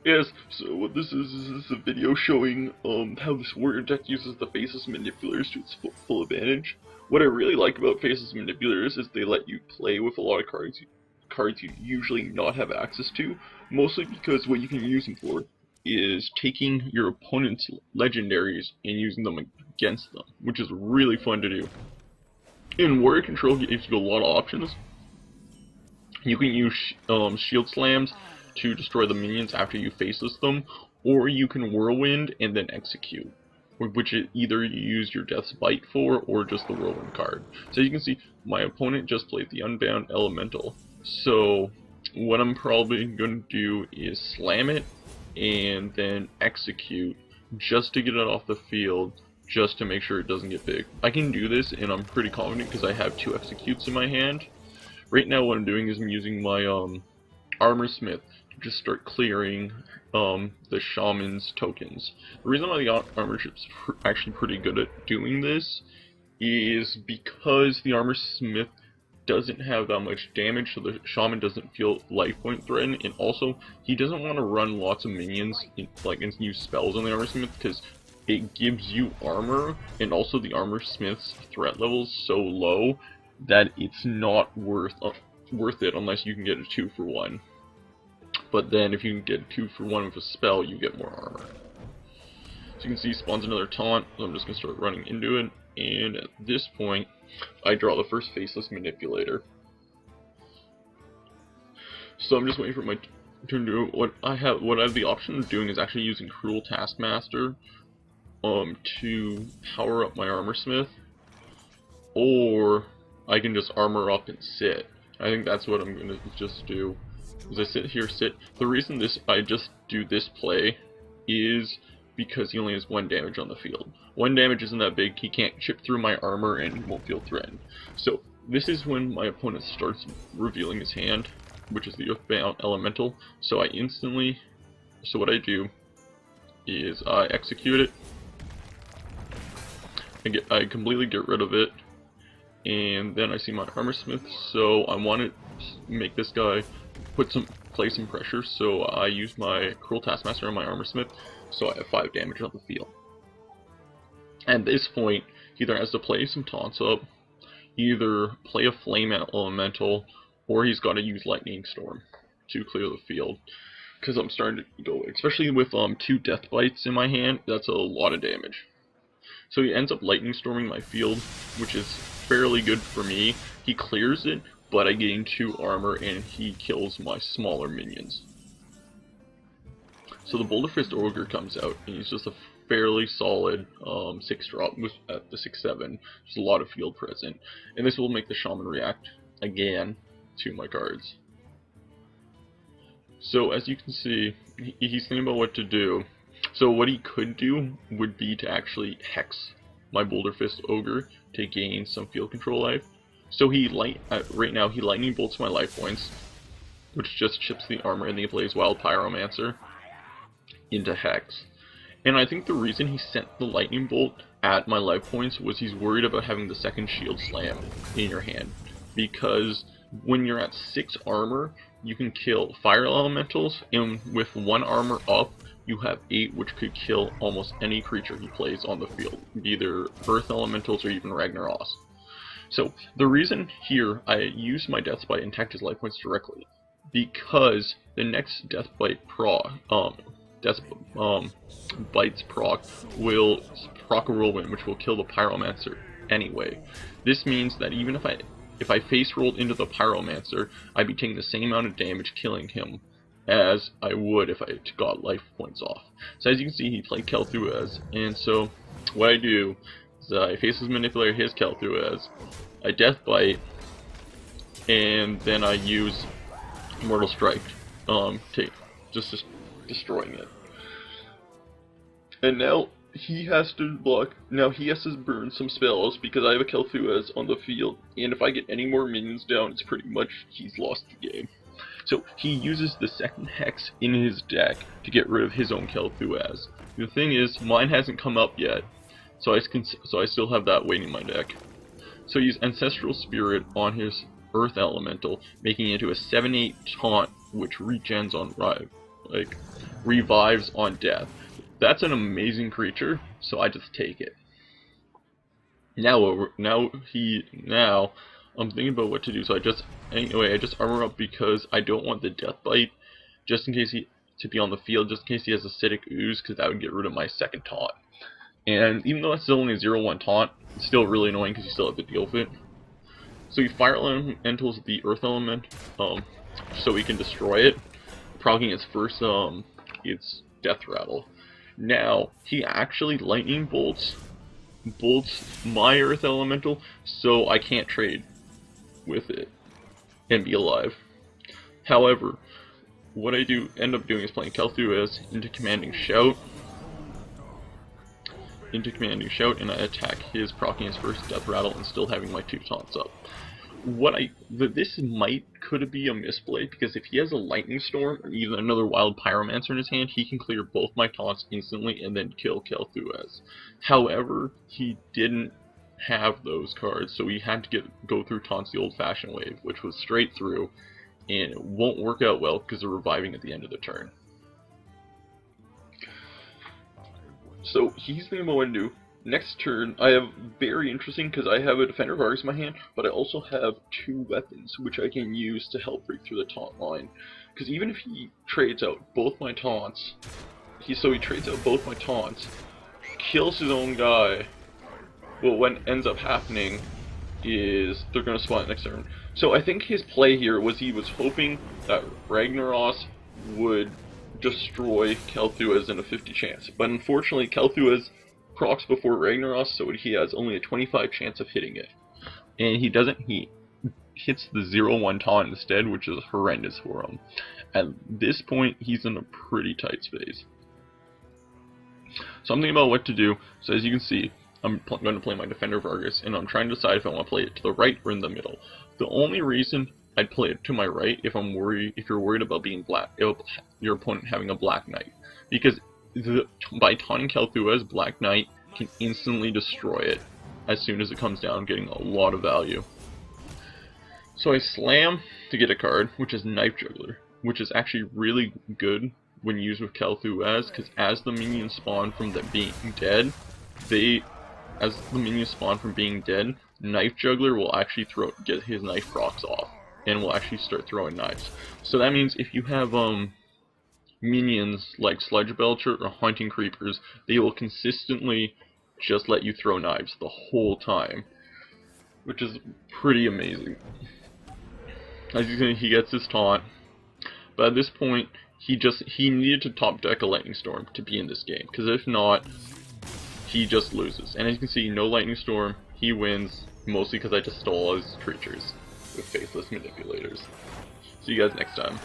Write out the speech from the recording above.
Yes, so what this is a video showing how this warrior deck uses the Faceless Manipulators to its full advantage. What I really like about Faceless Manipulators is they let you play with a lot of cards you usually not have access to, mostly because what you can use them for is taking your opponent's legendaries and using them against them, which is really fun to do. In Warrior Control gives you a lot of options. You can use shield slams to destroy the minions after you faceless them, or you can whirlwind and then execute, which either you use your Death's Bite for or just the whirlwind card. So you can see my opponent just played the Unbound Elemental. So what I'm probably going to do is slam it and then execute just to get it off the field, just to make sure it doesn't get big. I can do this and I'm pretty confident because I have 2 executes in my hand. Right now what I'm doing is I'm using my Armor Smith to just start clearing the Shaman's tokens. The reason why the Armor Smith's actually pretty good at doing this is because the Armor Smith doesn't have that much damage, so the Shaman doesn't feel life point threatened, and also he doesn't want to run lots of minions and use spells on the Armor Smith because it gives you armor, and also the Armor Smith's threat level is so low that it's not worth it unless you can get a 2-for-1. But then if you can get a 2-for-1 with a spell, you get more armor. So you can see he spawns another taunt, so I'm just going to start running into it, and at this point I draw the first Faceless Manipulator. So I'm just waiting for my turn to do what I have the option of doing is actually using Cruel Taskmaster to power up my Armor Smith, or I can just armor up and sit. I think that's what I'm gonna just do. As I sit. The reason I just do this play is because he only has 1 damage on the field. 1 damage isn't that big. He can't chip through my armor and won't feel threatened. So this is when my opponent starts revealing his hand, which is the Earthbound Elemental. So what I do is I execute it. I completely get rid of it. And then I see my Armor Smith, so I want to make this guy play some pressure, so I use my Cruel Taskmaster on my Armor Smith, so I have 5 damage on the field. At this point, he either has to play some taunts up, either play a Flame Elemental, or he's got to use Lightning Storm to clear the field. Because I'm starting to go, especially with 2 Death Bites in my hand, that's a lot of damage. So he ends up Lightning Storming my field, which is fairly good for me. He clears it, but I gain 2 armor and he kills my smaller minions. So the Boulder Fist Ogre comes out, and he's just a fairly solid 6-drop at the 6/7. There's a lot of field present, and this will make the Shaman react again to my cards. So as you can see, he's thinking about what to do. So what he could do would be to actually hex my Boulder Fist Ogre to gain some field control life. So right now he lightning bolts my life points, which just chips the armor, and then he plays Wild Pyromancer into hex. And I think the reason he sent the lightning bolt at my life points was he's worried about having the second shield slam in your hand, because when you're at 6 armor, you can kill fire elementals, and with 1 armor up, you have 8, which could kill almost any creature he plays on the field, either Earth Elementals or even Ragnaros. So the reason here I use my Death Bite and attack his life points directly, because the next Death Bite Bites proc will proc a Whirlwind, which will kill the Pyromancer anyway. This means that even if I face rolled into the Pyromancer, I'd be taking the same amount of damage killing him as I would if I got life points off. So as you can see, he played Kel'Thuzad, and so what I do is I Faceless Manipulator his Kel'Thuzad, I Death Bite, and then I use Mortal Strike just destroying it. And now he has to burn some spells because I have a Kel'Thuzad on the field, and if I get any more minions down, it's pretty much he's lost the game. So he uses the second hex in his deck to get rid of his own Kel'Thuzad. The thing is, mine hasn't come up yet, so I still have that waiting in my deck. So he used Ancestral Spirit on his Earth Elemental, making it into a 7/8 taunt, which regens on Rive. like revives on death. That's an amazing creature, so I just take it. Now I'm thinking about what to do. So I just armor up because I don't want the death bite, just in case to be on the field, just in case he has acidic ooze, because that would get rid of my second taunt. And even though that's still only a 0/1 taunt, it's still really annoying because you still have to deal with it. So he fire elementals the earth element, so he can destroy it, proccing its first its death rattle. Now he actually lightning bolts my earth elemental, so I can't trade with it and be alive. However, what I end up doing is playing Kel'Thuz's into Commanding Shout, and I attack his, proccing his first death rattle and still having my 2 taunts up. This could be a misplay, because if he has a lightning storm or even another wild pyromancer in his hand, he can clear both my taunts instantly and then kill Kel'Thuz. However, he didn't have those cards, so he had to go through taunts the old-fashioned way, which was straight through, and it won't work out well because they're reviving at the end of the turn. So he's thinking about what to do. Next turn, I have very interesting, because I have a Defender of Argus in my hand, but I also have 2 weapons which I can use to help break through the taunt line. Because even if he trades out both my taunts, kills his own guy, well, what ends up happening is they're going to spawn next turn. So I think his play here was he was hoping that Ragnaros would destroy Kel'Thuz in a 50 chance. But unfortunately, Kel'Thuz procs before Ragnaros, so he has only a 25 chance of hitting it. And he doesn't, he hits the 0/1 taunt instead, which is horrendous for him. At this point, he's in a pretty tight space. So I'm thinking about what to do. So as you can see, I'm going to play my Defender of Argus, and I'm trying to decide if I want to play it to the right or in the middle. The only reason I'd play it to my right if you're worried about being black, your opponent having a Black Knight, because by taunting Kel'Thuz, Black Knight can instantly destroy it as soon as it comes down, getting a lot of value. So I slam to get a card, which is Knife Juggler, which is actually really good when used with Kel'Thuz, because as the minions spawn from being dead, Knife Juggler will actually get his knife procs off, and will actually start throwing knives. So that means if you have minions like Sludge Belcher or Haunting Creepers, they will consistently just let you throw knives the whole time, which is pretty amazing. As you can see, he gets his taunt, but at this point, he needed to top deck a Lightning Storm to be in this game, because if not, he just loses. And as you can see, no Lightning Storm, he wins, mostly because I just stole all his creatures with Faithless Manipulators. See you guys next time.